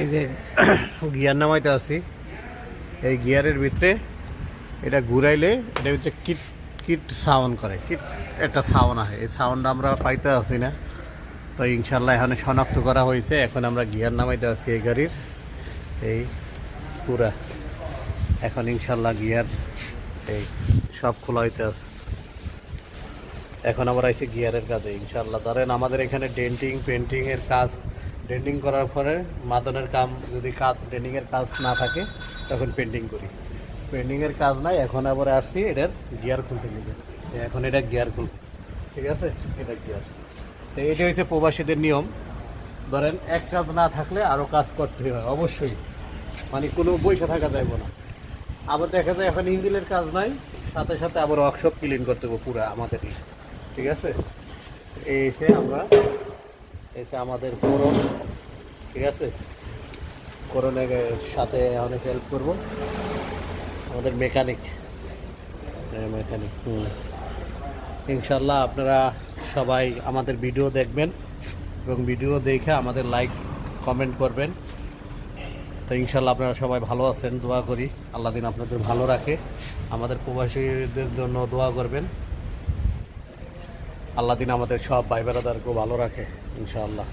এই যে গিয়ার নামাইতে আছি, এই গিয়ারের ভিতরে এটা ঘুরাইলে এটা হচ্ছে কিট কিট সাউন্ড করে, কিট একটা সাউন্ড আসে। এই সাউন্ডটা আমরা পাইতে আছি না, তো ইনশাল্লাহ এখানে শনাক্ত করা হয়েছে। এখন আমরা গিয়ার নামাইতে আছি এই গাড়ির, এই পুরা এখন ইনশাল্লাহ গিয়ার এই সব খোলা হইতে আছে। এখন আমরা আইছি গিয়ারের কাজে ইনশাল্লাহ। ধরেন আমাদের এখানে ডেন্টিং পেন্টিংয়ের কাজ, ডেন্টিং করার পরে মাদনের কাম, যদি কাজ ডেন্টিংয়ের কাজ না থাকে তখন পেন্টিং করি। পেন্টিংয়ের কাজ নাই, এখন আবার আসছি এটার গিয়ার খুলতে নিবে। এখন এটা গিয়ার খুল, ঠিক আছে, এটা গিয়ার। তো এটা হচ্ছে প্রবাসীদের নিয়ম। ধরেন এক কাজ না থাকলে আরও কাজ করতে হয় অবশ্যই, মানে কোনো পয়সা থাকা যাইব না। আবার দেখা যায় এখন ইঞ্জিনের কাজ নাই, সাথে সাথে আবার ওয়ার্কশপ ক্লিন করতে হবে পুরো আমাদেরই, ঠিক আছে। এই এসে আমরা এসে আমাদের করণ, ঠিক আছে, করণের সাথে অনেক হেল্প করবো, আমাদের মেকানিক ইনশাল্লাহ। আপনারা সবাই আমাদের ভিডিও দেখবেন এবং ভিডিও দেখে আমাদের লাইক কমেন্ট করবেন। তো ইনশাল্লাহ আপনারা সবাই ভালো আছেন, দোয়া করি আল্লাহ দিন আপনাদের ভালো রাখে। আমাদের প্রবাসীদের জন্য দোয়া করবেন, আল্লাহ দিন আমাদের সব ভাই বেড়াদারকেও ভালো রাখে ইনশাআল্লাহ।